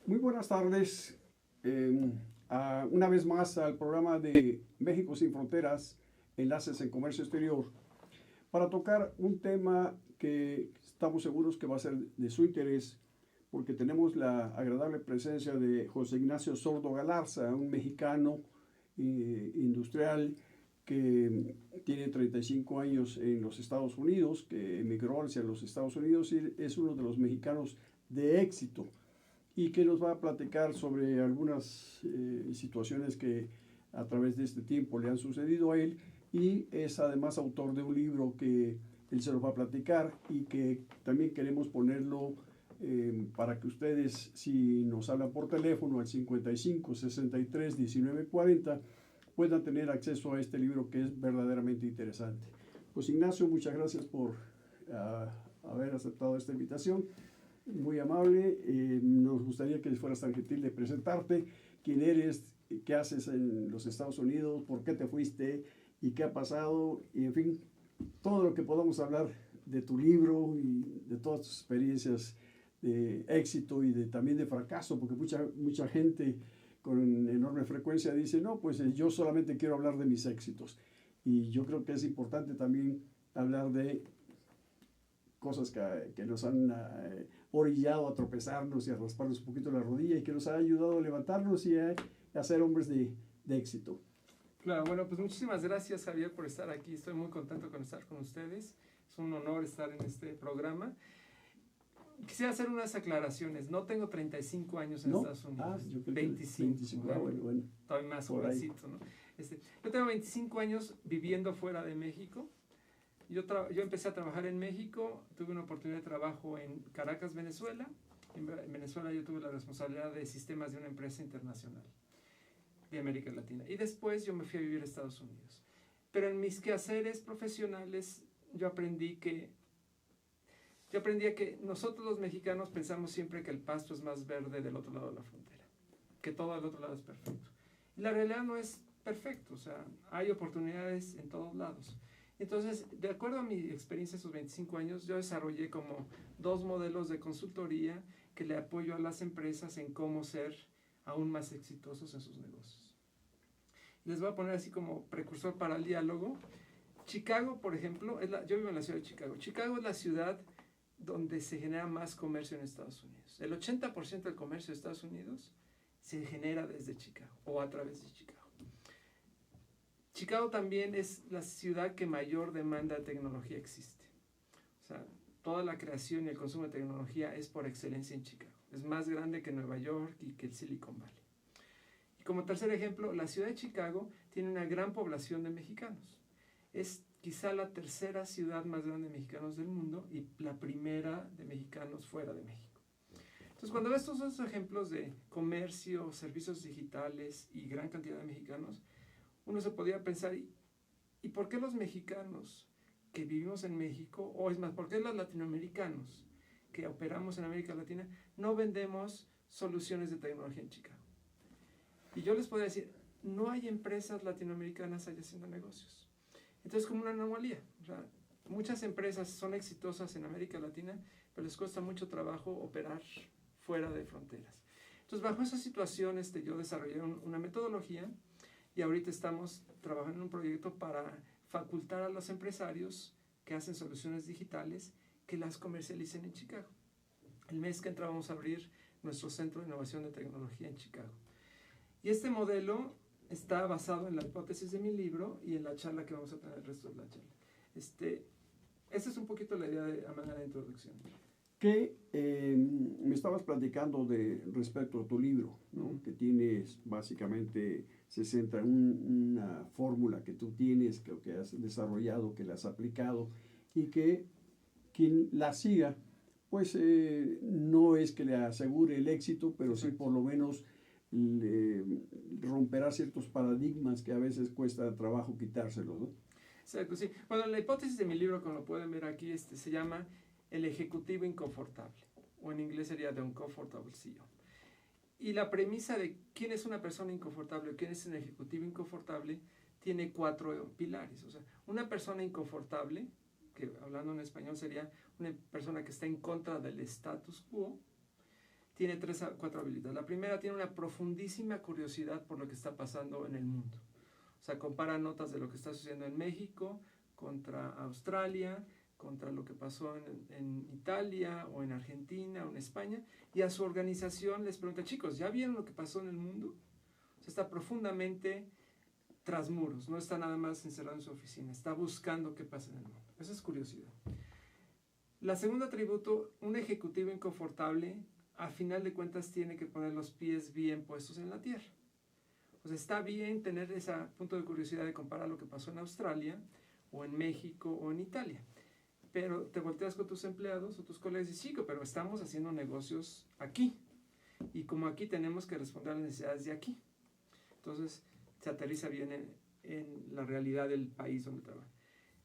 Muy buenas tardes. Una vez más al programa de México sin Fronteras, Enlaces en Comercio Exterior, para tocar un tema que estamos seguros que va a ser de su interés, porque tenemos la agradable presencia de José Ignacio Sordo Galarza, un mexicano industrial que tiene 35 años en los Estados Unidos, que emigró hacia los Estados Unidos y es uno de los mexicanos de éxito, y que nos va a platicar sobre algunas situaciones que a través de este tiempo le han sucedido a él, y es además autor de un libro que él se lo va a platicar y que también queremos ponerlo para que ustedes, si nos hablan por teléfono al 55 63 19 40, puedan tener acceso a este libro que es verdaderamente interesante. Pues Ignacio, muchas gracias por haber aceptado esta invitación. Muy amable. Nos gustaría que fueras tan gentil de presentarte, quién eres, qué haces en los Estados Unidos, por qué te fuiste y qué ha pasado, y en fin, todo lo que podamos hablar de tu libro y de todas tus experiencias de éxito y también de fracaso, porque mucha gente con enorme frecuencia dice, no, pues yo solamente quiero hablar de mis éxitos. Y yo creo que es importante también hablar de cosas que nos han orillado a tropezarnos y a rasparnos un poquito la rodilla, y que nos ha ayudado a levantarnos y a ser hombres de éxito. Claro, bueno, pues muchísimas gracias, Javier, por estar aquí. Estoy muy contento con estar con ustedes. Es un honor estar en este programa. Quisiera hacer unas aclaraciones. No tengo 35 años en Estados Unidos. Yo creo 25. Bueno. Estoy más jovencito, ¿no? Yo tengo 25 años viviendo fuera de México. Yo empecé a trabajar en México. Tuve una oportunidad de trabajo en Caracas, Venezuela. En Venezuela yo tuve la responsabilidad de sistemas de una empresa internacional de América Latina. Y después yo me fui a vivir a Estados Unidos. Pero en mis quehaceres profesionales yo aprendí que nosotros los mexicanos pensamos siempre que el pasto es más verde del otro lado de la frontera, que todo al otro lado es perfecto. Y la realidad no es perfecto, o sea, hay oportunidades en todos lados. Entonces, de acuerdo a mi experiencia esos 25 años, yo desarrollé como 2 modelos de consultoría que le apoyo a las empresas en cómo ser aún más exitosos en sus negocios. Les voy a poner así como precursor para el diálogo. Chicago, por ejemplo, yo vivo en la ciudad de Chicago. Chicago es la ciudad donde se genera más comercio en Estados Unidos. El 80% del comercio de Estados Unidos se genera desde Chicago o a través de Chicago. Chicago también es la ciudad que mayor demanda de tecnología existe. O sea, toda la creación y el consumo de tecnología es por excelencia en Chicago. Es más grande que Nueva York y que el Silicon Valley. Y como tercer ejemplo, la ciudad de Chicago tiene una gran población de mexicanos. Es quizá la tercera ciudad más grande de mexicanos del mundo y la primera de mexicanos fuera de México. Entonces, cuando ves estos dos ejemplos de comercio, servicios digitales y gran cantidad de mexicanos, uno se podría pensar, ¿y por qué los mexicanos que vivimos en México, o es más, por qué los latinoamericanos que operamos en América Latina no vendemos soluciones de tecnología en Chicago? Y yo les podría decir, no hay empresas latinoamericanas allá haciendo negocios. Entonces, como una anomalía. O sea, muchas empresas son exitosas en América Latina, pero les cuesta mucho trabajo operar fuera de fronteras. Entonces, bajo esa situación, yo desarrollé una metodología, y ahorita estamos trabajando en un proyecto para facultar a los empresarios que hacen soluciones digitales que las comercialicen en Chicago. El mes que entra vamos a abrir nuestro Centro de Innovación de Tecnología en Chicago. Y este modelo está basado en la hipótesis de mi libro y en la charla que vamos a tener el resto de la charla. Esa es un poquito la idea a manera de introducción. Que me estabas platicando respecto a tu libro, ¿no? Que tienes básicamente, se centra en una fórmula que tú tienes, que has desarrollado, que la has aplicado, y que quien la siga, pues no es que le asegure el éxito, pero sí por lo menos romperá ciertos paradigmas que a veces cuesta trabajo quitárselos, ¿no? Exacto, sí. Bueno, la hipótesis de mi libro, como lo pueden ver aquí, se llama El ejecutivo inconfortable, o en inglés sería The Uncomfortable CEO. Y la premisa de quién es una persona inconfortable o quién es un ejecutivo inconfortable tiene 4 pilares. O sea, una persona inconfortable, que hablando en español sería una persona que está en contra del status quo, tiene 4 habilidades. La primera, tiene una profundísima curiosidad por lo que está pasando en el mundo. O sea, compara notas de lo que está sucediendo en México contra Australia, contra lo que pasó en Italia o en Argentina o en España, y a su organización les pregunta, chicos, ¿ya vieron lo que pasó en el mundo? O sea, está profundamente tras muros, no está nada más encerrado en su oficina, está buscando qué pasa en el mundo. Esa es curiosidad. La segunda atributo, un ejecutivo inconfortable, a final de cuentas tiene que poner los pies bien puestos en la tierra. O sea, está bien tener ese punto de curiosidad de comparar lo que pasó en Australia, o en México, o en Italia. Pero te volteas con tus empleados o tus colegas y dices, chico, pero estamos haciendo negocios aquí. Y como aquí tenemos que responder a las necesidades de aquí. Entonces, se aterriza bien en la realidad del país donde trabaja.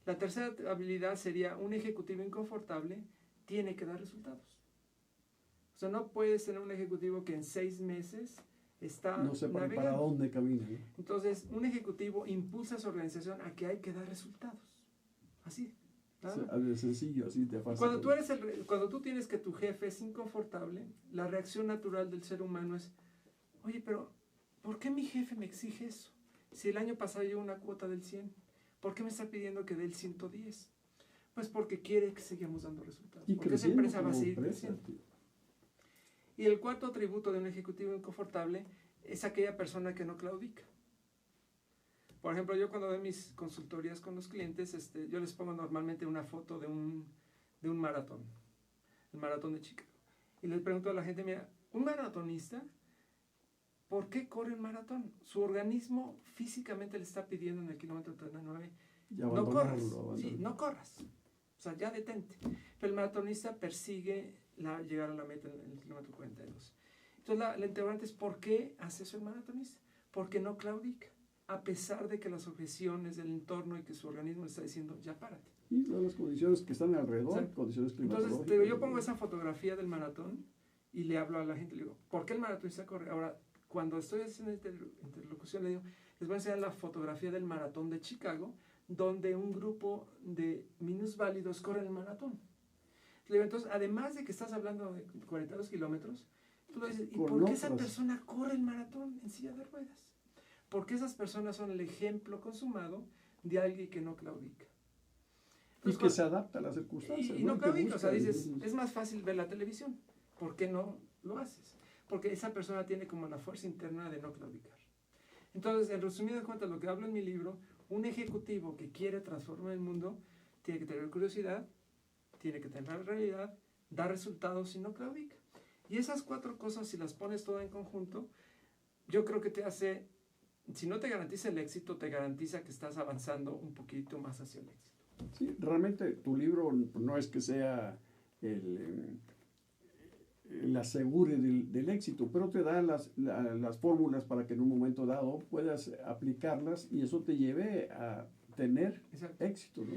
La tercera habilidad sería, un ejecutivo inconfortable tiene que dar resultados. O sea, no puedes tener un ejecutivo que en 6 meses está no sé para navegando. dónde camina, ¿no? Entonces, un ejecutivo impulsa a su organización a que hay que dar resultados. Así. De sencillo, así de fácil. Cuando tú tienes que tu jefe es inconfortable, la reacción natural del ser humano es, oye, pero ¿por qué mi jefe me exige eso? Si el año pasado llegó una cuota del 100, ¿por qué me está pidiendo que dé el 110? Pues porque quiere que sigamos dando resultados. Y porque esa empresa va a seguir creciendo. Y el cuarto atributo de un ejecutivo inconfortable es aquella persona que no claudica. Por ejemplo, yo cuando doy mis consultorías con los clientes, yo les pongo normalmente una foto de un maratón, el maratón de Chicago. Y les pregunto a la gente, mira, un maratonista, ¿por qué corre un maratón? Su organismo físicamente le está pidiendo en el kilómetro 39, no corras, sí, no corras. O sea, ya detente. Pero el maratonista persigue llegar a la meta en el kilómetro 42. Entonces la interrogante es, ¿por qué hace eso el maratonista? Porque no claudica, a pesar de que las objeciones del entorno y que su organismo le está diciendo, ya párate. Y las condiciones que están alrededor, ¿sí? Condiciones climatológicas. Entonces, yo pongo esa fotografía del maratón y le hablo a la gente, le digo, ¿por qué el maratonista corre? Ahora, cuando estoy haciendo interlocución, le digo, les voy a enseñar la fotografía del maratón de Chicago, donde un grupo de minusválidos corre el maratón. Le digo, entonces, además de que estás hablando de 42 kilómetros, tú le dices, ¿y por qué esa persona corre el maratón en silla de ruedas? Porque esas personas son el ejemplo consumado de alguien que no claudica. Entonces, y que se adapta a las circunstancias. Y no claudica, o sea, dices, es más fácil ver la televisión. ¿Por qué no lo haces? Porque esa persona tiene como la fuerza interna de no claudicar. Entonces, en resumidas cuentas, lo que hablo en mi libro, un ejecutivo que quiere transformar el mundo tiene que tener curiosidad, tiene que tener realidad, dar resultados y no claudica. Y esas 4 cosas, si las pones todas en conjunto, yo creo que te hace, si no te garantiza el éxito, te garantiza que estás avanzando un poquito más hacia el éxito. Sí, realmente tu libro no es que sea el asegure del éxito, pero te da las fórmulas para que en un momento dado puedas aplicarlas y eso te lleve a tener éxito, ¿no?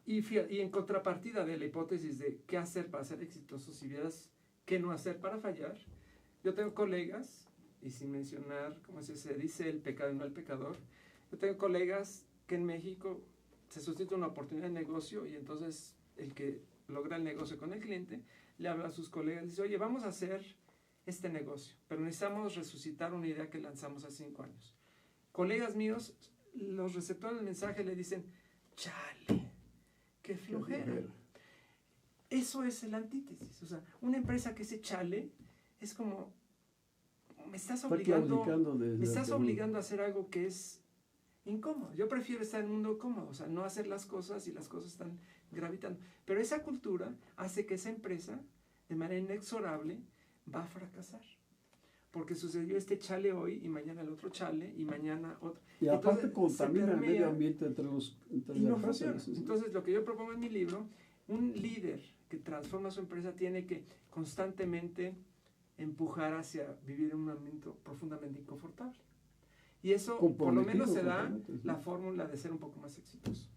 Y en contrapartida de la hipótesis de qué hacer para ser exitoso, si vieras qué no hacer para fallar, yo tengo colegas, y sin mencionar, como se dice, el pecado y no el pecador, yo tengo colegas que en México se suscita una oportunidad de negocio y entonces el que logra el negocio con el cliente le habla a sus colegas y dice, oye, vamos a hacer este negocio, pero necesitamos resucitar una idea que lanzamos hace 5 años. Colegas míos, los receptores del mensaje le dicen, chale, qué flojera. Eso es el antítesis. O sea, una empresa que se chale es como, me estás obligando a hacer algo que es incómodo. Yo prefiero estar en un mundo cómodo, o sea, no hacer las cosas y las cosas están gravitando. Pero esa cultura hace que esa empresa, de manera inexorable, va a fracasar. Porque sucedió este chale hoy y mañana el otro chale y mañana otro. Y aparte contamina el medio ambiente entre las empresas. Entonces, lo que yo propongo en mi libro, un líder que transforma su empresa tiene que constantemente empujar hacia vivir en un ambiente profundamente inconfortable. Y eso, por lo menos, se da la fórmula de ser un poco más exitoso.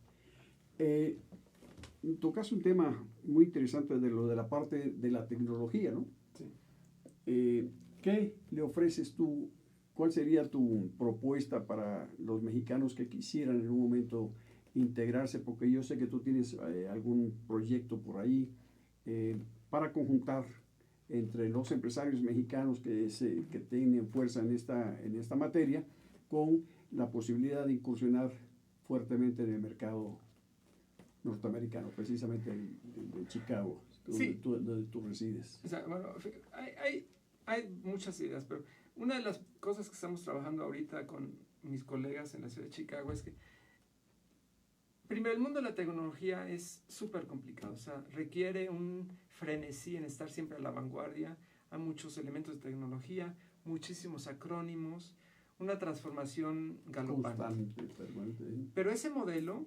Tocas un tema muy interesante de lo de la parte de la tecnología, ¿no? Sí. ¿Qué le ofreces tú? ¿Cuál sería tu propuesta para los mexicanos que quisieran en un momento integrarse? Porque yo sé que tú tienes algún proyecto por ahí para conjuntar entre los empresarios mexicanos que tienen fuerza en esta materia, con la posibilidad de incursionar fuertemente en el mercado norteamericano, precisamente en Chicago, Sí. donde tú resides. O sea, bueno, hay muchas ideas, pero una de las cosas que estamos trabajando ahorita con mis colegas en la ciudad de Chicago es que, primero, el mundo de la tecnología es súper complicado, o sea, requiere un frenesí en estar siempre a la vanguardia, hay muchos elementos de tecnología, muchísimos acrónimos, una transformación galopante. Constante, permanente. Pero ese modelo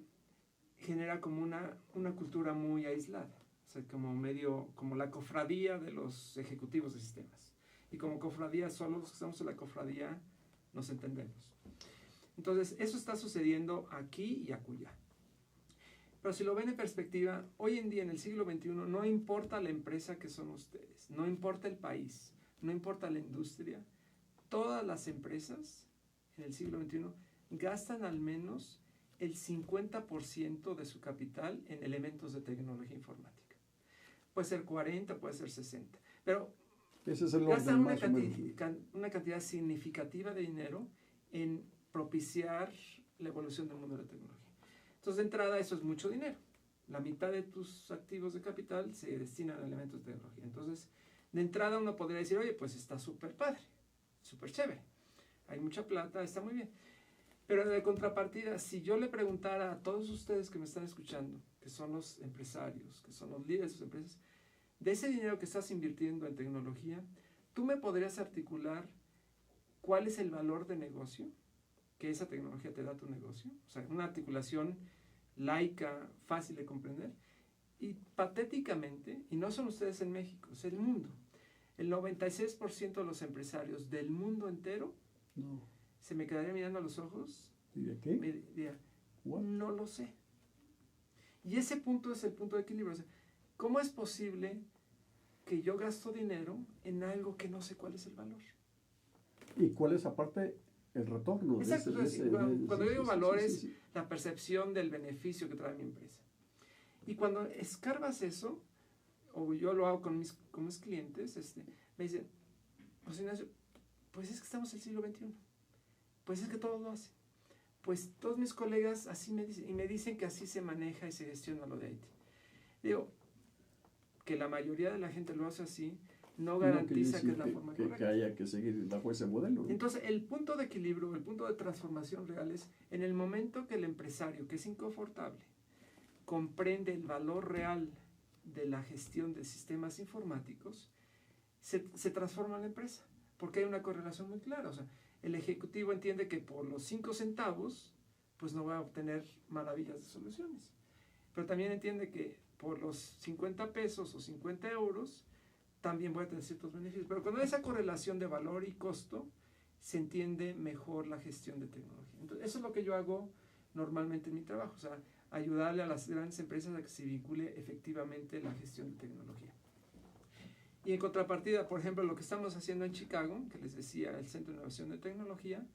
genera como una cultura muy aislada, o sea, como la cofradía de los ejecutivos de sistemas. Y como cofradía, solo los que estamos en la cofradía nos entendemos. Entonces, eso está sucediendo aquí y acullá. Pero si lo ven en perspectiva, hoy en día, en el siglo XXI, no importa la empresa que son ustedes, no importa el país, no importa la industria, todas las empresas en el siglo XXI gastan al menos el 50% de su capital en elementos de tecnología informática. Puede ser 40, puede ser 60, pero ese es el gastan orden, una cantidad significativa de dinero en propiciar la evolución del mundo de la tecnología. Entonces, de entrada, eso es mucho dinero. La mitad de tus activos de capital se destinan a elementos de tecnología. Entonces, de entrada uno podría decir, oye, pues está súper padre, súper chévere. Hay mucha plata, está muy bien. Pero de contrapartida, si yo le preguntara a todos ustedes que me están escuchando, que son los empresarios, que son los líderes de sus empresas, de ese dinero que estás invirtiendo en tecnología, ¿tú me podrías articular cuál es el valor de negocio que esa tecnología te da a tu negocio? O sea, una articulación laica, fácil de comprender. Y patéticamente, y no son ustedes en México, es el mundo, el 96% de los empresarios del mundo entero se me quedaría mirando a los ojos. ¿Diría qué? Me diría, no lo sé. Y ese punto es el punto de equilibrio. O sea, ¿cómo es posible que yo gasto dinero en algo que no sé cuál es el valor? ¿Y cuál es aparte el retorno? Exacto. Cuando yo digo valores, la percepción del beneficio que trae mi empresa. Y cuando escarbas eso, o yo lo hago con mis clientes, me dicen, José Ignacio, pues es que estamos en el siglo XXI. Pues es que todos lo hacen. Pues todos mis colegas así me dicen, y me dicen que así se maneja y se gestiona lo de IT. Digo, que la mayoría de la gente lo hace así, no garantiza que es la forma correcta. Que haya que seguir bajo ese modelo, ¿no? Entonces, el punto de equilibrio, el punto de transformación real es en el momento que el empresario, que es inconfortable, comprende el valor real de la gestión de sistemas informáticos, se transforma la empresa, porque hay una correlación muy clara. O sea, el ejecutivo entiende que por los 5 centavos, pues no va a obtener maravillas de soluciones. Pero también entiende que por los 50 pesos o 50 euros, también voy a tener ciertos beneficios. Pero cuando hay esa correlación de valor y costo, se entiende mejor la gestión de tecnología. Entonces, eso es lo que yo hago normalmente en mi trabajo. O sea, ayudarle a las grandes empresas a que se vincule efectivamente la gestión de tecnología. Y en contrapartida, por ejemplo, lo que estamos haciendo en Chicago, que les decía, el Centro de Innovación de Tecnología,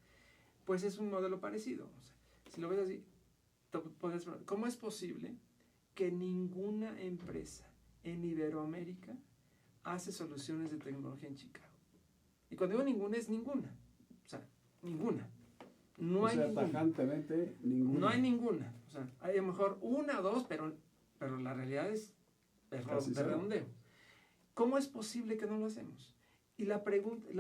pues es un modelo parecido. O sea, si lo ves así, ¿cómo es posible que ninguna empresa en Iberoamérica hace soluciones de tecnología en Chicago? Y cuando digo ninguna, es ninguna. O sea, ninguna. No hay ninguna. Tajantemente ninguna. No hay ninguna. O sea, hay a lo mejor una o dos, pero la realidad es de redondeo. ¿Cómo es posible que no lo hacemos? Y la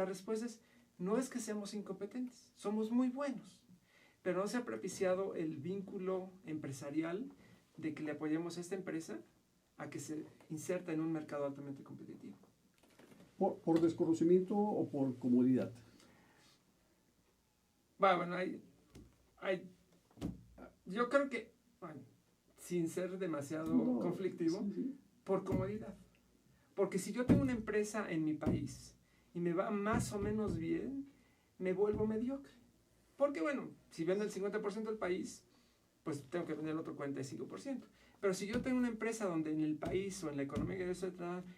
respuesta es, no es que seamos incompetentes, somos muy buenos, pero no se ha propiciado el vínculo empresarial de que le apoyemos a esta empresa a que se inserta en un mercado altamente competitivo. ¿Por desconocimiento o por comodidad? Bueno, yo creo que, sin ser demasiado conflictivo, por comodidad. Porque si yo tengo una empresa en mi país y me va más o menos bien, me vuelvo mediocre. Porque bueno, si vendo el 50% del país, pues tengo que vender el otro 45%. Pero si yo tengo una empresa donde en el país o en la economía que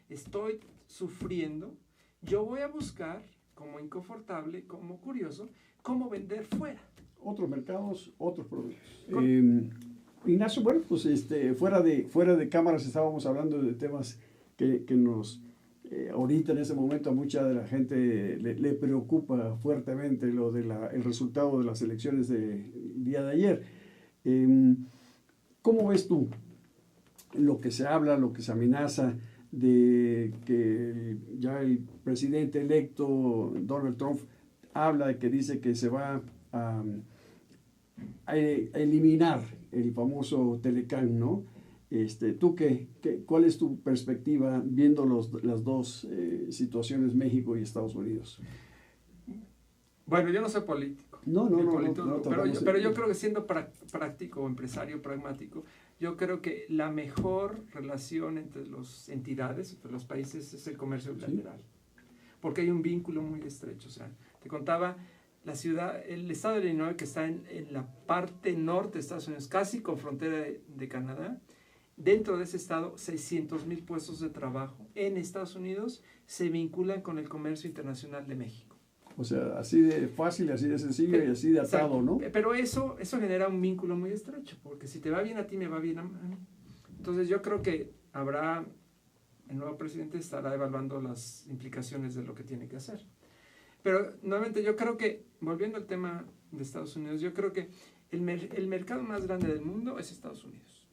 estoy sufriendo, yo voy a buscar, como inconfortable, como curioso, cómo vender fuera. Otros mercados, otros productos. Ignacio, bueno, pues fuera de cámaras estábamos hablando de temas que nos ahorita en ese momento a mucha de la gente le preocupa fuertemente lo de el resultado de las elecciones del día de ayer. ¿Cómo ves tú lo que se habla, lo que se amenaza de que ya el presidente electo Donald Trump habla de que dice que se va a eliminar el famoso Telecán, ¿no? ¿Tú cuál es tu perspectiva viendo las dos situaciones, México y Estados Unidos? Bueno, yo no soy político. No, pero yo creo que siendo práctico, empresario pragmático, yo creo que la mejor relación entre las entidades, entre los países, es el comercio bilateral. ¿Sí? Porque hay un vínculo muy estrecho. O sea, te contaba, el estado de Illinois, que está en la parte norte de Estados Unidos, casi con frontera de Canadá, dentro de ese estado, 600,000 puestos de trabajo en Estados Unidos se vinculan con el comercio internacional de México. O sea, así de fácil, así de sencillo y así de atado, ¿no? Pero eso genera un vínculo muy estrecho, porque si te va bien a ti, me va bien a mí. Entonces yo creo que el nuevo presidente estará evaluando las implicaciones de lo que tiene que hacer. Pero nuevamente yo creo que, volviendo al tema de Estados Unidos, yo creo que el mercado más grande del mundo es Estados Unidos.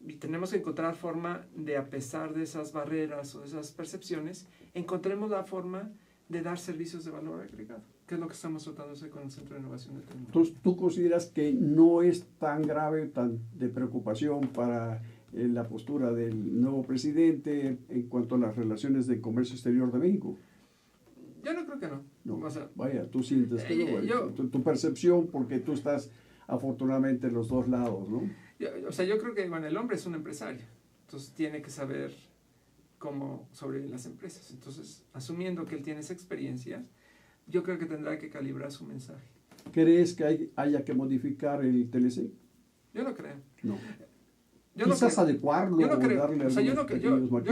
Y tenemos que encontrar forma de, a pesar de esas barreras o de esas percepciones, encontremos la forma de dar servicios de valor agregado, que es lo que estamos tratando de hacer con el Centro de Innovación de Tecnología. Entonces, ¿tú consideras que no es tan grave, tan de preocupación para la postura del nuevo presidente en cuanto a las relaciones de comercio exterior de México? Yo no creo que no. No, o sea, vaya, tú sientes que no, tu percepción, porque tú estás afortunadamente en los dos lados, ¿no? Yo creo que el hombre es un empresario, entonces tiene que saber cómo sobreviven las empresas. Entonces, asumiendo que él tiene esa experiencia, yo creo que tendrá que calibrar su mensaje. ¿Crees que haya que modificar el TLC? Yo no creo. No. Quizás adecuarlo. Yo no creo. Darle Yo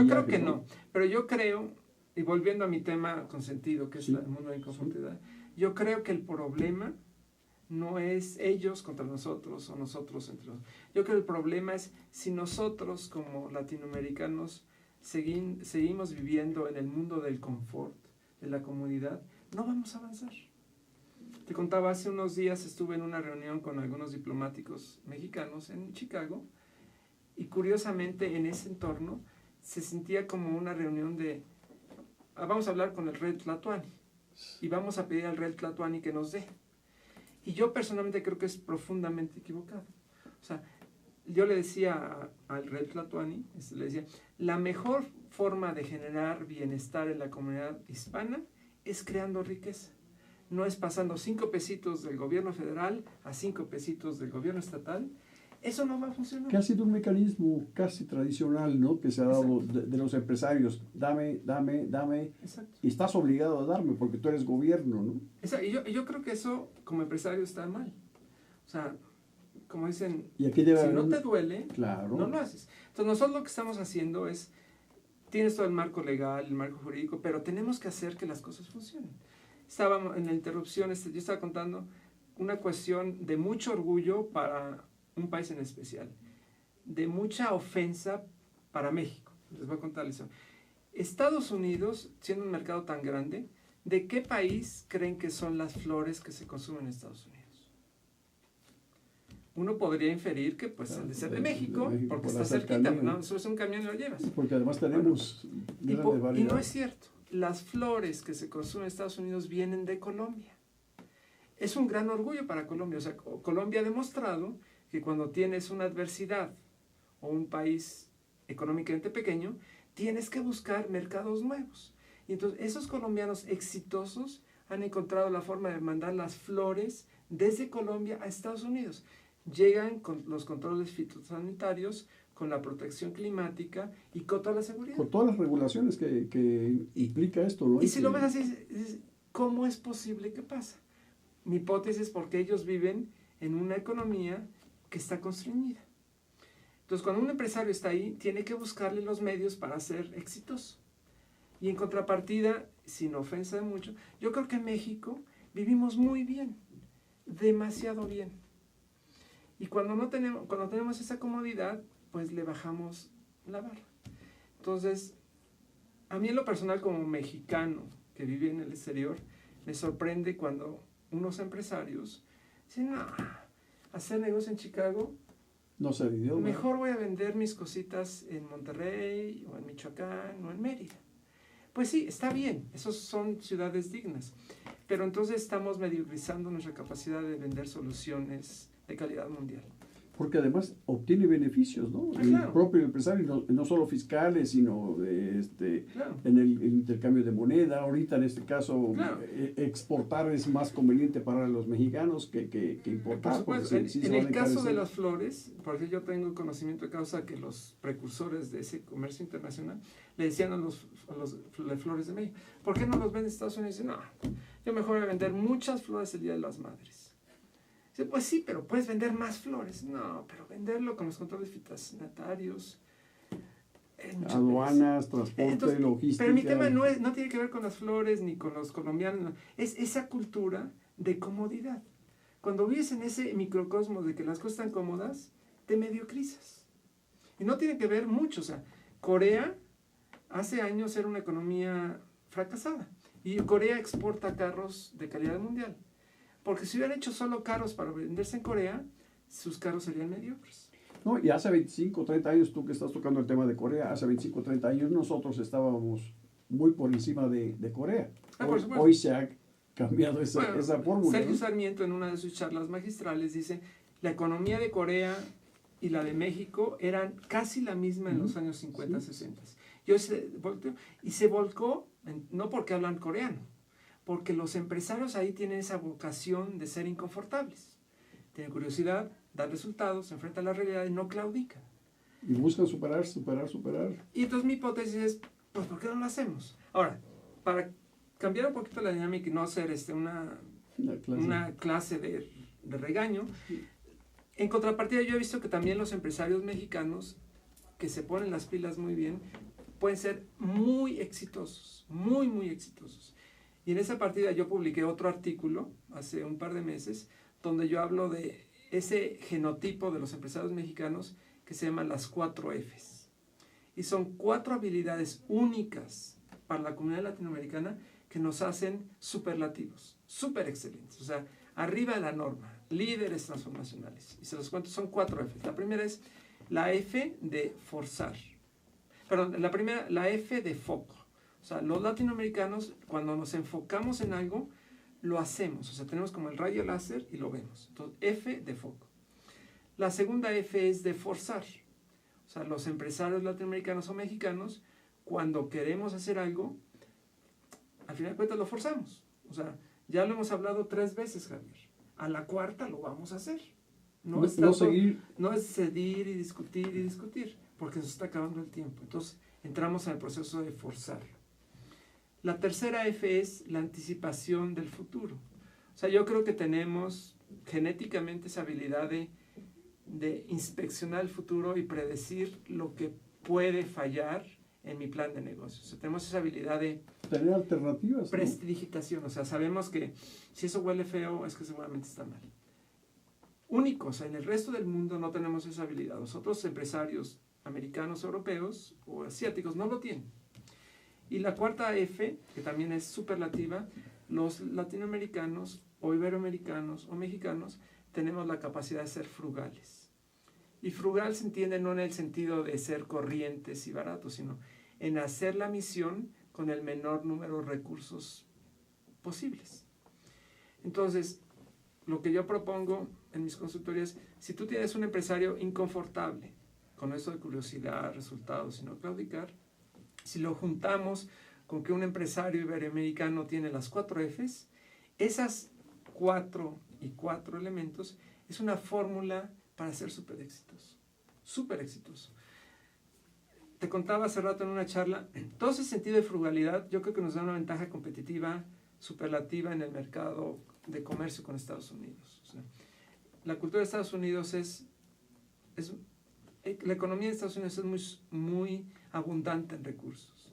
creo que no. Pero yo creo, y volviendo a mi tema consentido, que es el mundo de inconformidad, yo creo que el problema no es ellos contra nosotros o nosotros entre nosotros. Yo creo que el problema es si nosotros como latinoamericanos seguimos viviendo en el mundo del confort, de la comodidad, no vamos a avanzar. Te contaba, hace unos días estuve en una reunión con algunos diplomáticos mexicanos en Chicago y curiosamente en ese entorno se sentía como una reunión de vamos a hablar con el Rey Tlatuani y vamos a pedir al Rey Tlatuani que nos dé. Y yo personalmente creo que es profundamente equivocado. O sea, yo le decía al Rey Tlatuani, le decía, la mejor forma de generar bienestar en la comunidad hispana es creando riqueza. No es pasando 5 pesitos del gobierno federal a 5 pesitos del gobierno estatal. Eso no va a funcionar. Que ha sido un mecanismo casi tradicional, ¿no? Que se ha dado de los empresarios. Dame. Exacto. Y estás obligado a darme porque tú eres gobierno, ¿no? Exacto. Y yo creo que eso como empresario está mal. O sea, como dicen, y aquí si no te duele, claro, no lo haces. Entonces nosotros lo que estamos haciendo es, tienes todo el marco legal, el marco jurídico, pero tenemos que hacer que las cosas funcionen. Estábamos en la interrupción, yo estaba contando una cuestión de mucho orgullo para un país en especial, de mucha ofensa para México. Les voy a contar eso. Estados Unidos, siendo un mercado tan grande, ¿de qué país creen que son las flores que se consumen en Estados Unidos? Uno podría inferir que pues han de ser de México porque está cerquita, ¿no? Subes un camión y lo llevas. Porque además tenemos grandes variedades. Y no es cierto. Las flores que se consumen en Estados Unidos vienen de Colombia. Es un gran orgullo para Colombia. O sea, Colombia ha demostrado que cuando tienes una adversidad o un país económicamente pequeño, tienes que buscar mercados nuevos. Y entonces esos colombianos exitosos han encontrado la forma de mandar las flores desde Colombia a Estados Unidos. Llegan con los controles fitosanitarios, con la protección climática y con toda la seguridad. Con todas las regulaciones que implica esto, ¿no? Y si lo ves así, ¿cómo es posible que pasa? Mi hipótesis es porque ellos viven en una economía que está constreñida. Entonces, cuando un empresario está ahí, tiene que buscarle los medios para ser exitoso. Y en contrapartida, sin ofensa de mucho, yo creo que en México vivimos muy bien, demasiado bien. Y cuando tenemos esa comodidad, pues le bajamos la barra. Entonces, a mí en lo personal como mexicano que vive en el exterior, me sorprende cuando unos empresarios dicen, no, hacer negocio en Chicago, No sé de idioma. mejor voy a vender mis cositas en Monterrey o en Michoacán o en Mérida. Pues sí, está bien, esas son ciudades dignas, pero entonces estamos mediocrizando nuestra capacidad de vender soluciones de calidad mundial. Porque además obtiene beneficios, ¿no? Ah, El claro. propio empresario, no solo fiscales, sino Claro. en el intercambio de moneda. Ahorita en este caso, Claro. exportar es más conveniente para los mexicanos que Por importar. porque supuesto, sí en se van el a caso de encarecer. las flores, porque yo tengo conocimiento de causa que los precursores de ese comercio internacional le decían a los de flores de México, ¿por qué no los venden en Estados Unidos? Y dicen, no, yo mejor voy a vender muchas flores el Día de las Madres. Dice, pues sí, pero puedes vender más flores. No, pero venderlo con los controles fitosanitarios. Aduanas, transporte, Entonces, logística. pero mi tema no tiene que ver con las flores ni con los colombianos, no. Es esa cultura de comodidad. Cuando vives en ese microcosmos de que las cosas están cómodas, te mediocrizas. Y no tiene que ver mucho. O sea, Corea hace años era una economía fracasada. Y Corea exporta carros de calidad mundial. Porque si hubieran hecho solo carros para venderse en Corea, sus carros serían mediocres. No, y hace 25, 30 años, tú que estás tocando el tema de Corea, hace 25, 30 años nosotros estábamos muy por encima de Corea. Por supuesto. Hoy se ha cambiado esa fórmula. Sergio ¿no? Sarmiento en una de sus charlas magistrales dice, la economía de Corea y la de México eran casi la misma en los años 50, Sí. 60. Y se volcó, no porque hablan coreano, porque los empresarios ahí tienen esa vocación de ser inconfortables. Tienen curiosidad, dan resultados, se enfrentan a la realidad y no claudican. Y buscan superar. Y entonces mi hipótesis es, pues ¿por qué no lo hacemos? Ahora, para cambiar un poquito la dinámica y no hacer una clase de regaño, en contrapartida yo he visto que también los empresarios mexicanos que se ponen las pilas muy bien pueden ser muy exitosos, muy, muy exitosos. Y en esa partida yo publiqué otro artículo hace un par de meses donde yo hablo de ese genotipo de los empresarios mexicanos que se llaman las 4 Fs. Y son 4 habilidades únicas para la comunidad latinoamericana que nos hacen superlativos, super excelentes. O sea, arriba de la norma, líderes transformacionales. Y se los cuento, son 4 Fs. La primera es la F de forzar. Perdón, la F de foco. O sea, los latinoamericanos, cuando nos enfocamos en algo, lo hacemos. O sea, tenemos como el rayo láser y lo vemos. Entonces, F de foco. La segunda F es de forzar. O sea, los empresarios latinoamericanos o mexicanos, cuando queremos hacer algo, al final de cuentas lo forzamos. O sea, ya lo hemos hablado 3 veces, Javier. A la cuarta lo vamos a hacer. No es cedir y discutir, porque nos está acabando el tiempo. Entonces, entramos en el proceso de forzar. La tercera F es la anticipación del futuro. O sea, yo creo que tenemos genéticamente esa habilidad de inspeccionar el futuro y predecir lo que puede fallar en mi plan de negocios. O sea, tenemos esa habilidad de tener alternativas. prestidigitación. O sea, sabemos que si eso huele feo es que seguramente está mal. Únicos, en el resto del mundo no tenemos esa habilidad. Los otros empresarios americanos, europeos o asiáticos no lo tienen. Y la cuarta F, que también es superlativa, los latinoamericanos o iberoamericanos o mexicanos tenemos la capacidad de ser frugales. Y frugal se entiende no en el sentido de ser corrientes y baratos, sino en hacer la misión con el menor número de recursos posibles. Entonces, lo que yo propongo en mis consultorías, si tú tienes un empresario inconfortable con eso de curiosidad, resultados y no claudicar, si lo juntamos con que un empresario iberoamericano tiene las 4 Fs, esas 4 y 4 elementos es una fórmula para ser súper exitoso. Súper exitoso. Te contaba hace rato en una charla, todo ese sentido de frugalidad yo creo que nos da una ventaja competitiva superlativa en el mercado de comercio con Estados Unidos. O sea, la cultura de Estados Unidos la economía de Estados Unidos es muy abundante en recursos.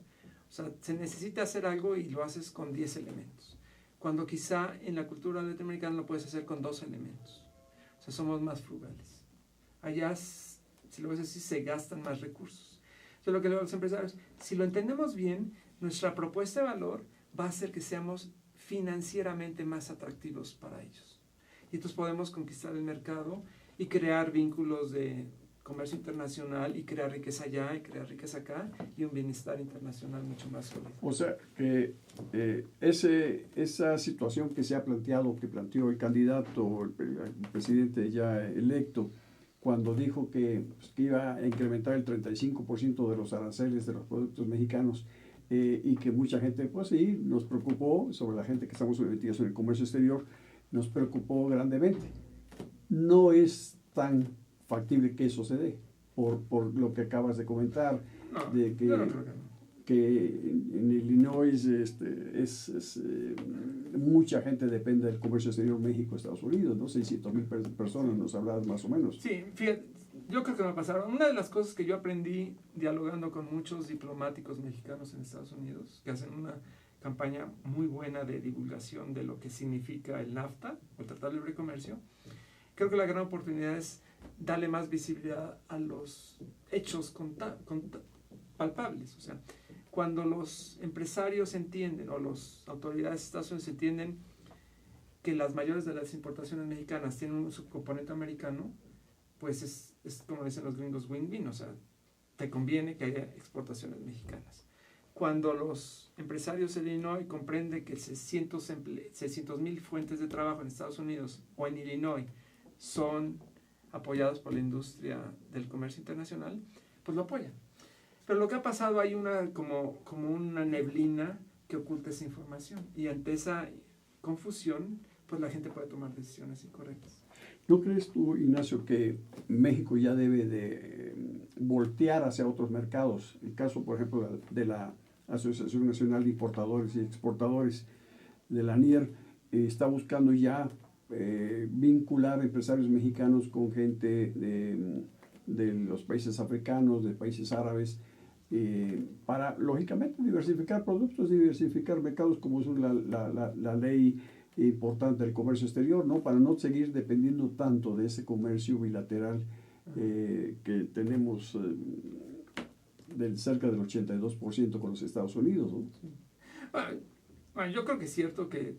O sea, se necesita hacer algo y lo haces con 10 elementos. Cuando quizá en la cultura latinoamericana lo puedes hacer con 2 elementos. O sea, somos más frugales. Allá, si lo ves así, se gastan más recursos. Yo lo que le digo a los empresarios, si lo entendemos bien, nuestra propuesta de valor va a hacer que seamos financieramente más atractivos para ellos. Y entonces podemos conquistar el mercado y crear vínculos de comercio internacional y crear riqueza allá y crear riqueza acá y un bienestar internacional mucho más sólido. O sea, que esa situación que se ha planteado, que planteó el candidato, el presidente ya electo, cuando dijo que iba a incrementar el 35% de los aranceles de los productos mexicanos, y que mucha gente, pues sí, nos preocupó, sobre la gente que estamos metidos en el comercio exterior, nos preocupó grandemente. No es tan factible que eso se dé, por lo que acabas de comentar, No, de que, yo no creo que no. que en Illinois mucha gente depende del comercio exterior México-Estados Unidos, ¿no? 600,000 personas nos hablas más o menos. Sí, fíjate, yo creo que me pasaron. Una de las cosas que yo aprendí dialogando con muchos diplomáticos mexicanos en Estados Unidos, que hacen una campaña muy buena de divulgación de lo que significa el NAFTA, el Tratado de Libre Comercio, creo que la gran oportunidad es darle más visibilidad a los hechos palpables. O sea, cuando los empresarios entienden o las autoridades de Estados Unidos entienden que las mayores de las importaciones mexicanas tienen un subcomponente americano, pues es como dicen los gringos, win-win, o sea, te conviene que haya exportaciones mexicanas. Cuando los empresarios de Illinois comprenden que 600,000 fuentes de trabajo en Estados Unidos o en Illinois son apoyados por la industria del comercio internacional, pues lo apoyan. Pero lo que ha pasado, hay como una neblina que oculta esa información, y ante esa confusión, pues la gente puede tomar decisiones incorrectas. ¿No crees tú, Ignacio, que México ya debe de voltear hacia otros mercados? El caso, por ejemplo, de la Asociación Nacional de Importadores y Exportadores, de la ANIER, está buscando ya vincular empresarios mexicanos con gente de los países africanos, de países árabes, para, lógicamente, diversificar productos, diversificar mercados, como es la ley importante del comercio exterior, ¿no? Para no seguir dependiendo tanto de ese comercio bilateral que tenemos cerca del 82% con los Estados Unidos, ¿no? Bueno, yo creo que es cierto que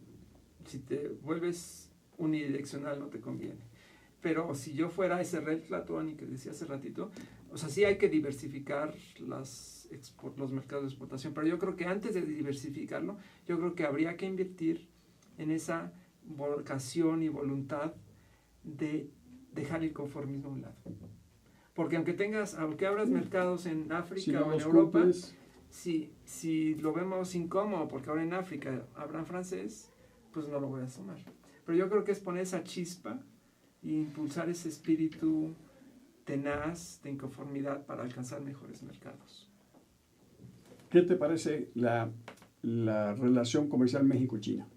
si te vuelves unidireccional no te conviene. Pero si yo fuera ese Red Tlatoani que decía hace ratito, o sea, sí hay que diversificar los mercados de exportación, pero yo creo que antes de diversificarlo, yo creo que habría que invertir en esa vocación y voluntad de dejar el conformismo a un lado. Porque aunque abras mercados en África o en Europa, si lo vemos incómodo, porque ahora en África hablan francés, pues no lo voy a tomar. Pero yo creo que es poner esa chispa e impulsar ese espíritu tenaz de inconformidad para alcanzar mejores mercados. ¿Qué te parece la relación comercial México-China?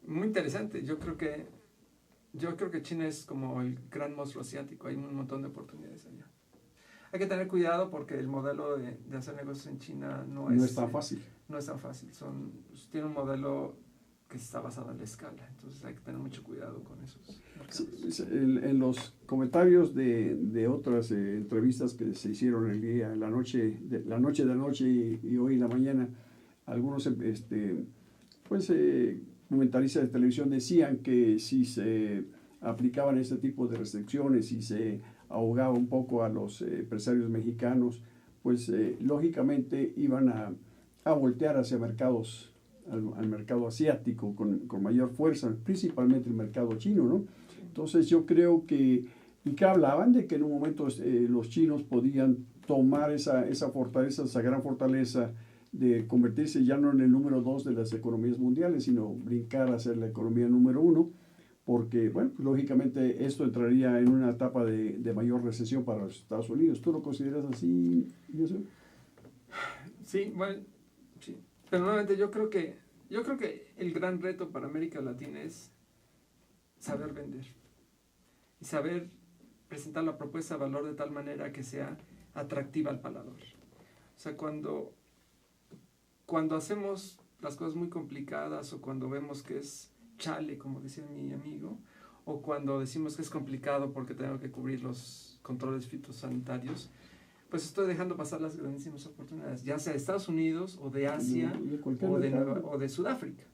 Muy interesante. Yo creo que China es como el gran monstruo asiático. Hay un montón de oportunidades allá. Hay que tener cuidado porque el modelo de hacer negocios en China no es tan fácil. No es tan fácil. Tiene un modelo que está basado en la escala. Entonces hay que tener mucho cuidado con esos mercados. Sí, en los comentarios de otras entrevistas que se hicieron la noche de anoche y hoy en la mañana, algunos comentaristas de televisión decían que si se aplicaban este tipo de restricciones y se ahogaba un poco a los empresarios mexicanos, pues lógicamente iban a voltear hacia mercados, al mercado asiático con mayor fuerza, principalmente el mercado chino, ¿no? Entonces yo creo que hablaban de que en un momento los chinos podían tomar esa fortaleza, esa gran fortaleza de convertirse ya no en el número 2 de las economías mundiales, sino brincar a ser la economía número 1, porque, bueno, pues, lógicamente esto entraría en una etapa de mayor recesión para los Estados Unidos. ¿Tú lo consideras así, Ignacio? Sí, bueno, sí. Pero nuevamente yo creo que el gran reto para América Latina es saber vender y saber presentar la propuesta de valor de tal manera que sea atractiva al paladar. O sea, cuando hacemos las cosas muy complicadas, o cuando vemos que es chale, como decía mi amigo, o cuando decimos que es complicado porque tengo que cubrir los controles fitosanitarios, pues estoy dejando pasar las grandísimas oportunidades, ya sea de Estados Unidos o de Asia o de Sudáfrica.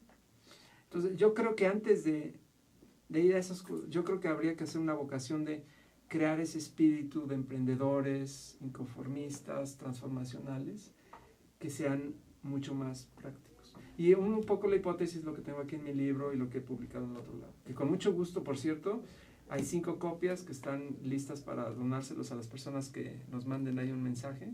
Entonces, yo creo que antes de ir a esas cosas, yo creo que habría que hacer una vocación de crear ese espíritu de emprendedores, inconformistas, transformacionales, que sean mucho más prácticos. Y un poco la hipótesis, lo que tengo aquí en mi libro y lo que he publicado en el otro lado. Que con mucho gusto, por cierto, hay 5 copias que están listas para donárselos a las personas que nos manden ahí un mensaje.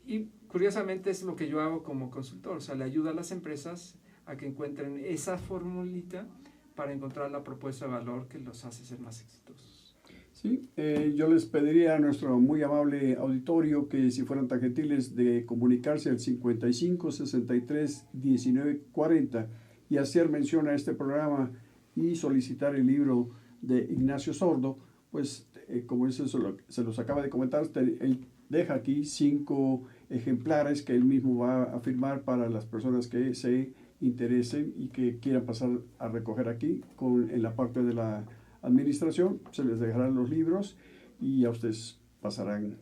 Y curiosamente es lo que yo hago como consultor, o sea, le ayudo a las empresas a que encuentren esa formulita para encontrar la propuesta de valor que los hace ser más exitosos. Sí, yo les pediría a nuestro muy amable auditorio que si fueran tan gentiles de comunicarse al 55 63 19 40 y hacer mención a este programa y solicitar el libro de Ignacio Sordo, pues como eso se los acaba de comentar, él deja aquí 5 ejemplares que él mismo va a firmar para las personas que se interesen y que quieran pasar a recoger aquí en la parte de la administración. Se les dejarán los libros y a ustedes pasarán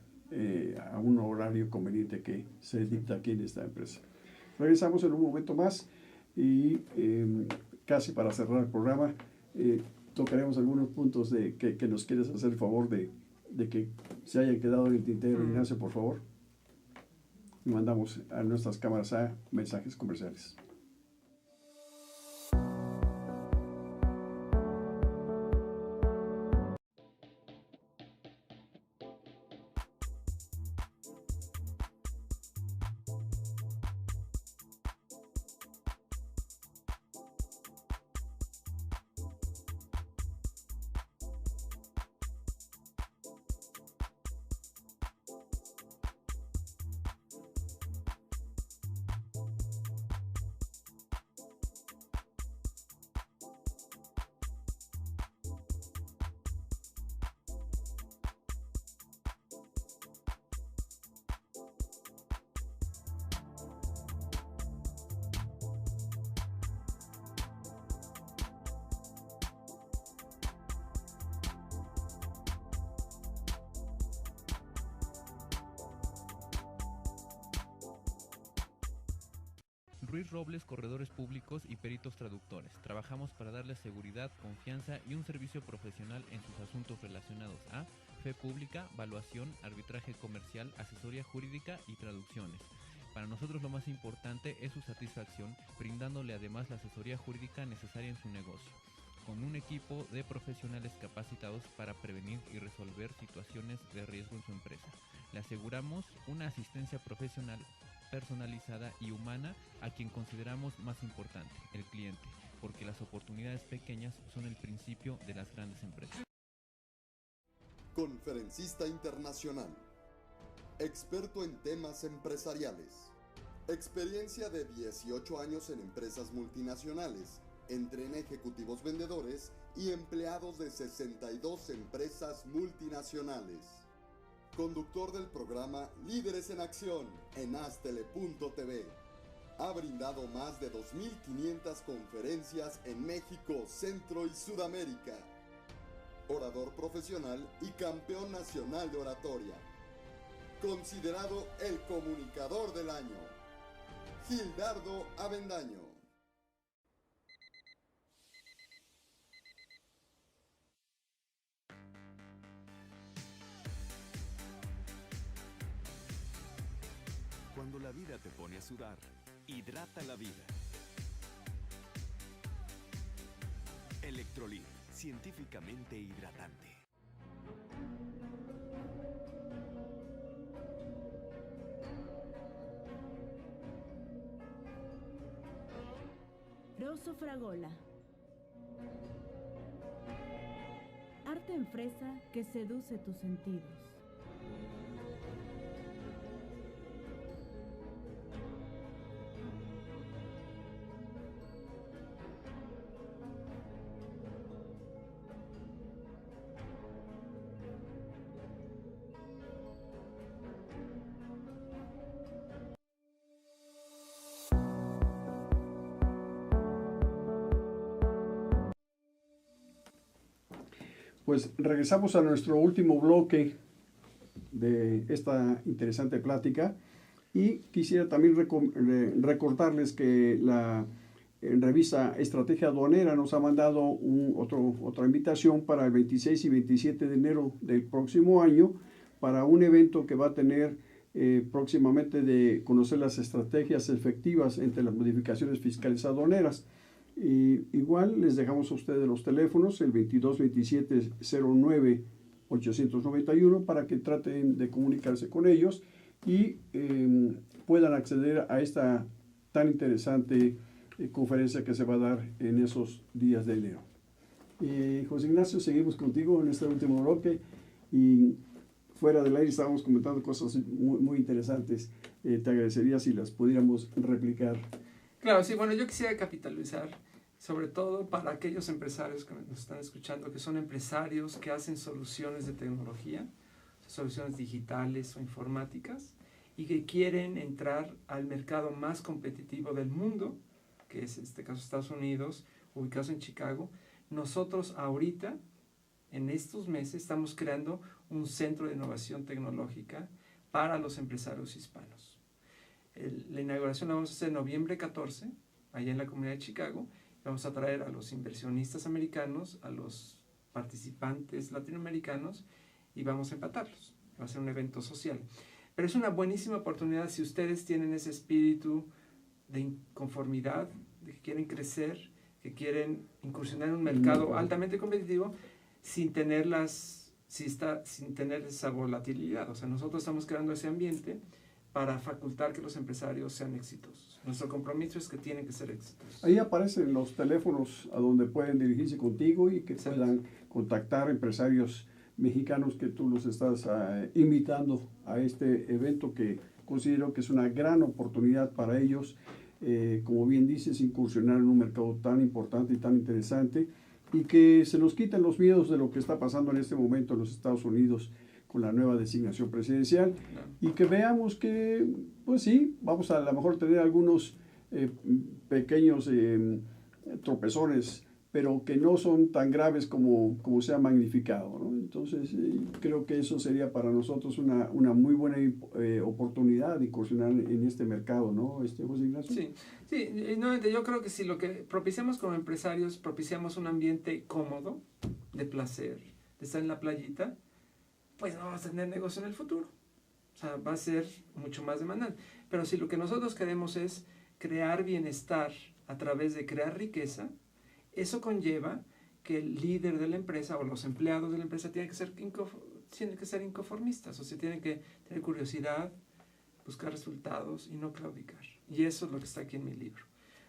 a un horario conveniente que se dicta aquí en esta empresa. Regresamos en un momento más y casi para cerrar el programa tocaremos algunos puntos que nos quieres hacer el favor de que se hayan quedado en el tintero. Ignacio, por favor. Y mandamos a nuestras cámaras a mensajes comerciales. Ruiz Robles, corredores públicos y peritos traductores. Trabajamos para darles seguridad, confianza y un servicio profesional en sus asuntos relacionados a fe pública, valuación, arbitraje comercial, asesoría jurídica y traducciones. Para nosotros lo más importante es su satisfacción, brindándole además la asesoría jurídica necesaria en su negocio, con un equipo de profesionales capacitados para prevenir y resolver situaciones de riesgo en su empresa. Le aseguramos una asistencia profesional personalizada y humana a quien consideramos más importante, el cliente, porque las oportunidades pequeñas son el principio de las grandes empresas. Conferencista internacional, experto en temas empresariales, experiencia de 18 años en empresas multinacionales, entre ejecutivos vendedores y empleados de 62 empresas multinacionales. Conductor del programa Líderes en Acción en Astele.tv. Ha brindado más de 2.500 conferencias en México, Centro y Sudamérica. Orador profesional y campeón nacional de oratoria. Considerado el comunicador del año. Gildardo Avendaño. Cuando la vida te pone a sudar, hidrata la vida. Electrolit, científicamente hidratante. Rosso Fragola. Arte en fresa que seduce tus sentidos. Pues regresamos a nuestro último bloque de esta interesante plática. Y quisiera también recordarles que la revista Estrategia Aduanera nos ha mandado otra invitación para el 26 y 27 de enero del próximo año para un evento que va a tener próximamente de conocer las estrategias efectivas entre las modificaciones fiscales aduaneras. Y igual les dejamos a ustedes los teléfonos, el 2227-09-891, para que traten de comunicarse con ellos y puedan acceder a esta tan interesante conferencia que se va a dar en esos días de enero. José Ignacio, seguimos contigo en este último bloque y fuera del aire estábamos comentando cosas muy, muy interesantes. Te agradecería si las pudiéramos replicar. Claro, sí, bueno, yo quisiera capitalizar, sobre todo para aquellos empresarios que nos están escuchando, que son empresarios que hacen soluciones de tecnología, soluciones digitales o informáticas, y que quieren entrar al mercado más competitivo del mundo, que es en este caso Estados Unidos, ubicados en Chicago. Nosotros ahorita, en estos meses, estamos creando un centro de innovación tecnológica para los empresarios hispanos. La inauguración la vamos a hacer en noviembre 14, allá en la comunidad de Chicago. Vamos a traer a los inversionistas americanos, a los participantes latinoamericanos y vamos a empatarlos. Va a ser un evento social. Pero es una buenísima oportunidad si ustedes tienen ese espíritu de inconformidad, de que quieren crecer, que quieren incursionar en un mercado altamente competitivo sin tener esa volatilidad. O sea, nosotros estamos creando ese ambiente para facultar que los empresarios sean exitosos. Nuestro compromiso es que tienen que ser exitosos. Ahí aparecen los teléfonos a donde pueden dirigirse contigo y que puedan contactar empresarios mexicanos que tú los estás invitando a este evento que considero que es una gran oportunidad para ellos, como bien dices, incursionar en un mercado tan importante y tan interesante y que se nos quiten los miedos de lo que está pasando en este momento en los Estados Unidos con la nueva designación presidencial y que veamos que, pues sí, vamos a lo mejor tener algunos pequeños tropezones, pero que no son tan graves como se ha magnificado, ¿no? Entonces, creo que eso sería para nosotros una muy buena oportunidad de incursionar en este mercado, ¿no, José Ignacio? Sí, y nuevamente yo creo que si lo que propiciamos como empresarios, propiciamos un ambiente cómodo, de placer, de estar en la playita, pues no vamos a tener negocio en el futuro. O sea, va a ser mucho más demandante. Pero si lo que nosotros queremos es crear bienestar a través de crear riqueza, eso conlleva que el líder de la empresa o los empleados de la empresa tienen que ser inconformistas, o sea, tienen que tener curiosidad, buscar resultados y no claudicar. Y eso es lo que está aquí en mi libro.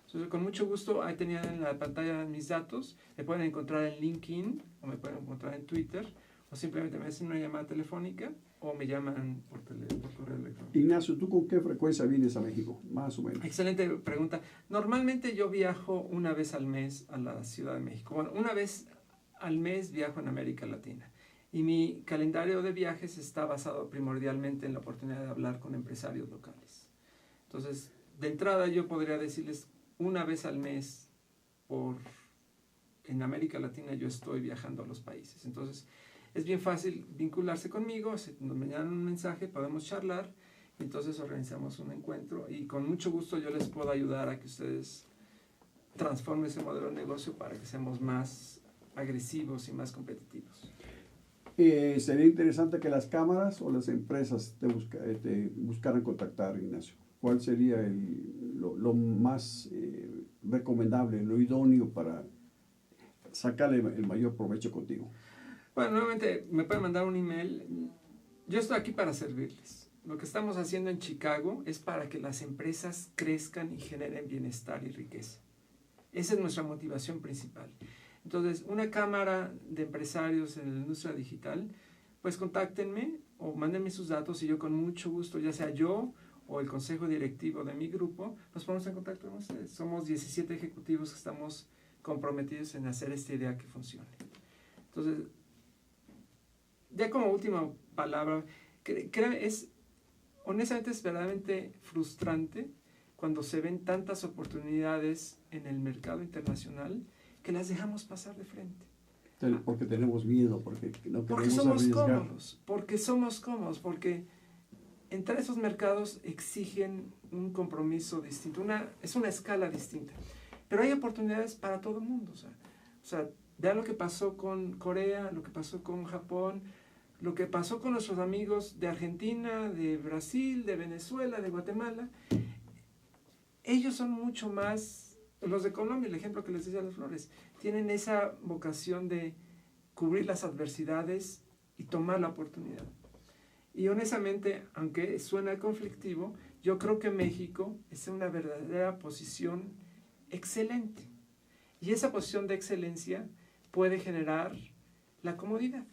Entonces, con mucho gusto, ahí tenían en la pantalla mis datos, me pueden encontrar en LinkedIn o me pueden encontrar en Twitter, o simplemente me hacen una llamada telefónica o me llaman por correo electrónico. Ignacio, ¿tú con qué frecuencia vienes a México, más o menos? Excelente pregunta. Normalmente yo viajo una vez al mes a la Ciudad de México. Bueno, una vez al mes viajo en América Latina. Y mi calendario de viajes está basado primordialmente en la oportunidad de hablar con empresarios locales. Entonces, de entrada yo podría decirles una vez al mes en América Latina yo estoy viajando a los países. Entonces, es bien fácil vincularse conmigo, si nos mandan un mensaje, podemos charlar, y entonces organizamos un encuentro y con mucho gusto yo les puedo ayudar a que ustedes transformen ese modelo de negocio para que seamos más agresivos y más competitivos. Sería interesante que las cámaras o las empresas te buscaran contactar, Ignacio. ¿Cuál sería lo más recomendable, lo idóneo para sacarle el mayor provecho contigo? Bueno, nuevamente me pueden mandar un email. Yo estoy aquí para servirles. Lo que estamos haciendo en Chicago es para que las empresas crezcan y generen bienestar y riqueza. Esa es nuestra motivación principal. Entonces, una cámara de empresarios en la industria digital, pues contáctenme o mándenme sus datos y yo con mucho gusto, ya sea yo o el consejo directivo de mi grupo, nos ponemos en contacto con ustedes. Somos 17 ejecutivos que estamos comprometidos en hacer esta idea que funcione. Entonces, ya como última palabra, honestamente es verdaderamente frustrante cuando se ven tantas oportunidades en el mercado internacional que las dejamos pasar de frente. Porque tenemos miedo, porque no Porque queremos somos arriesgar. cómodos, porque entrar a esos mercados exigen un compromiso distinto, es una escala distinta. Pero hay oportunidades para todo el mundo. O sea, vean lo que pasó con Corea, lo que pasó con Japón, lo que pasó con nuestros amigos de Argentina, de Brasil, de Venezuela, de Guatemala. Ellos son mucho más, los de Colombia, el ejemplo que les decía Las Flores, tienen esa vocación de cubrir las adversidades y tomar la oportunidad. Y honestamente, aunque suena conflictivo, yo creo que México es una verdadera posición excelente. Y esa posición de excelencia puede generar la comodidad.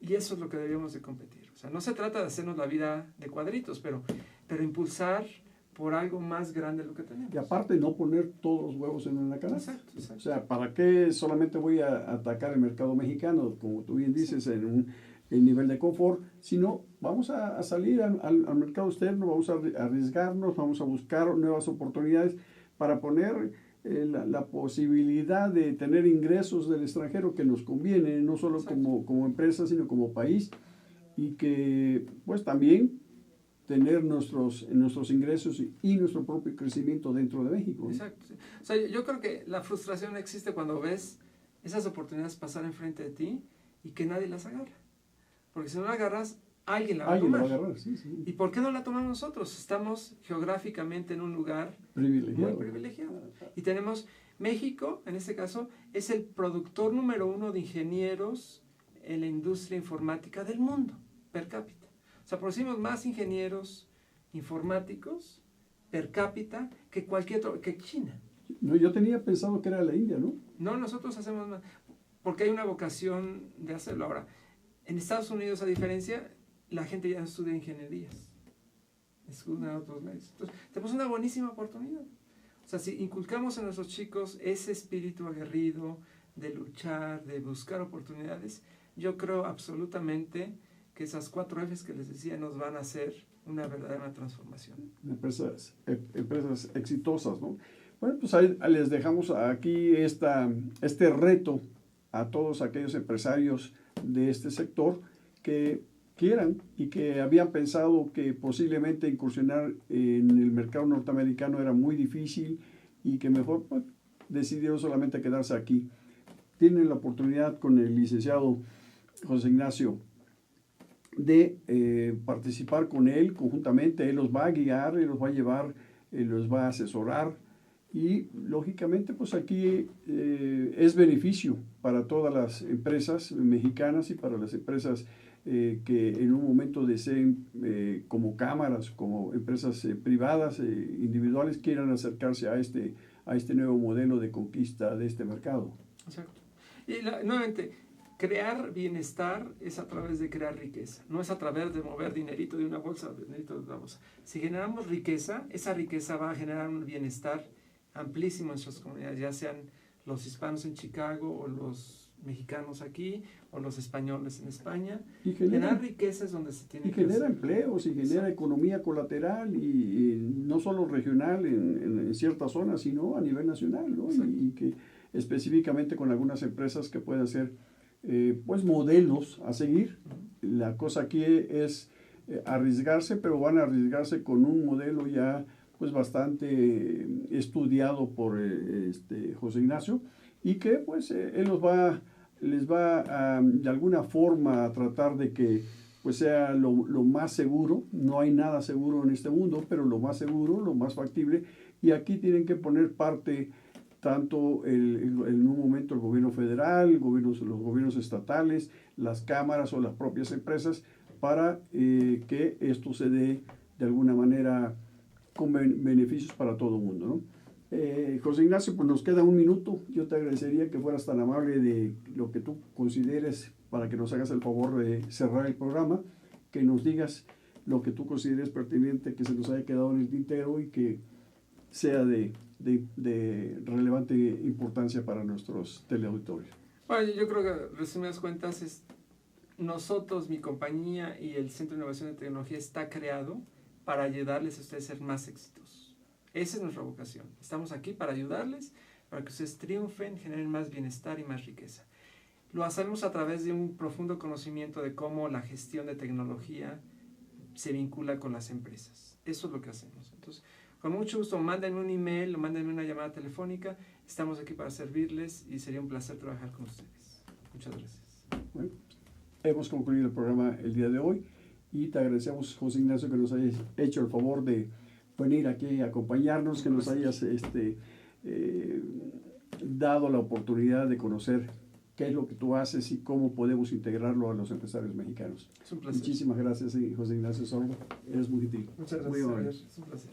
Y eso es lo que debemos de competir. O sea, no se trata de hacernos la vida de cuadritos, pero impulsar por algo más grande de lo que tenemos. Y aparte, no poner todos los huevos en una canasta. Exacto. O sea, ¿para qué solamente voy a atacar el mercado mexicano, como tú bien dices, en nivel de confort? Sino vamos a salir al mercado externo, vamos a arriesgarnos, vamos a buscar nuevas oportunidades para poner la posibilidad de tener ingresos del extranjero que nos conviene, no solo como empresa, sino como país, y que pues también tener nuestros ingresos y nuestro propio crecimiento dentro de México, ¿no? Exacto. O sea, yo creo que la frustración existe cuando ves esas oportunidades pasar enfrente de ti y que nadie las agarra. Porque si no la agarras, alguien la va a tomar. Sí. ¿Y por qué no la tomamos nosotros? Estamos geográficamente en un lugar privilegiado. muy privilegiado. Y tenemos, México, en este caso, es el productor número 1 de ingenieros en la industria informática del mundo, per cápita. O sea, producimos más ingenieros informáticos per cápita que cualquier otro, que China. No, yo tenía pensado que era la India, ¿no? No, nosotros hacemos más, porque hay una vocación de hacerlo. Ahora, en Estados Unidos, a diferencia, la gente ya no estudia ingenierías, estudian otros medios. Entonces, tenemos una buenísima oportunidad. O sea, si inculcamos en nuestros chicos ese espíritu aguerrido de luchar, de buscar oportunidades, yo creo absolutamente que esas 4 Fs que les decía nos van a hacer una verdadera transformación. Empresas exitosas, ¿no? Bueno, pues ahí les dejamos aquí este reto a todos aquellos empresarios de este sector que quieran y que habían pensado que posiblemente incursionar en el mercado norteamericano era muy difícil y que mejor pues, decidieron solamente quedarse aquí. Tienen la oportunidad con el licenciado José Ignacio de participar con él conjuntamente. Él los va a guiar, él los va a llevar, él los va a asesorar y lógicamente pues aquí es beneficio para todas las empresas mexicanas y para las empresas que en un momento deseen como cámaras, como empresas privadas, individuales, quieran acercarse a este nuevo modelo de conquista de este mercado. Exacto. Y nuevamente, crear bienestar es a través de crear riqueza, no es a través de mover dinerito de una bolsa a dinerito de otra bolsa. Si generamos riqueza, esa riqueza va a generar un bienestar amplísimo en nuestras comunidades, ya sean los hispanos en Chicago o los mexicanos aquí o los españoles en España. Y generar riqueza es donde se tiene que genera hacer. empleos y genera economía colateral y no solo regional en ciertas zonas, sino a nivel nacional, ¿no? Y que específicamente con algunas empresas que puedan ser pues modelos a seguir. La cosa aquí es arriesgarse, pero van a arriesgarse con un modelo ya pues bastante estudiado por José Ignacio y que pues él les va a, de alguna forma a tratar de que pues sea lo más seguro. No hay nada seguro en este mundo, pero lo más seguro, lo más factible, y aquí tienen que poner parte tanto en un momento el gobierno federal, los gobiernos estatales, las cámaras o las propias empresas, para que esto se dé de alguna manera con beneficios para todo el mundo, ¿no? José Ignacio, pues nos queda un minuto. Yo te agradecería que fueras tan amable de lo que tú consideres para que nos hagas el favor de cerrar el programa, que nos digas lo que tú consideres pertinente, que se nos haya quedado en el tintero y que sea de relevante importancia para nuestros teleauditorios. Bueno, yo creo que, resumidas cuentas, es nosotros, mi compañía y el Centro de Innovación de Tecnología está creado para ayudarles a ustedes a ser más exitosos. Esa es nuestra vocación. Estamos aquí para ayudarles, para que ustedes triunfen, generen más bienestar y más riqueza. Lo hacemos a través de un profundo conocimiento de cómo la gestión de tecnología se vincula con las empresas. Eso es lo que hacemos. Entonces, con mucho gusto, mándenme un email o mándenme una llamada telefónica. Estamos aquí para servirles y sería un placer trabajar con ustedes. Muchas gracias. Bueno, hemos concluido el programa el día de hoy y te agradecemos, José Ignacio, que nos hayas hecho el favor de venir aquí a acompañarnos, que nos hayas dado la oportunidad de conocer qué es lo que tú haces y cómo podemos integrarlo a los empresarios mexicanos. Es un placer. Muchísimas gracias, José Ignacio Sordo. Eres muy gentil. Muchas Muy gracias. amable. Es un placer.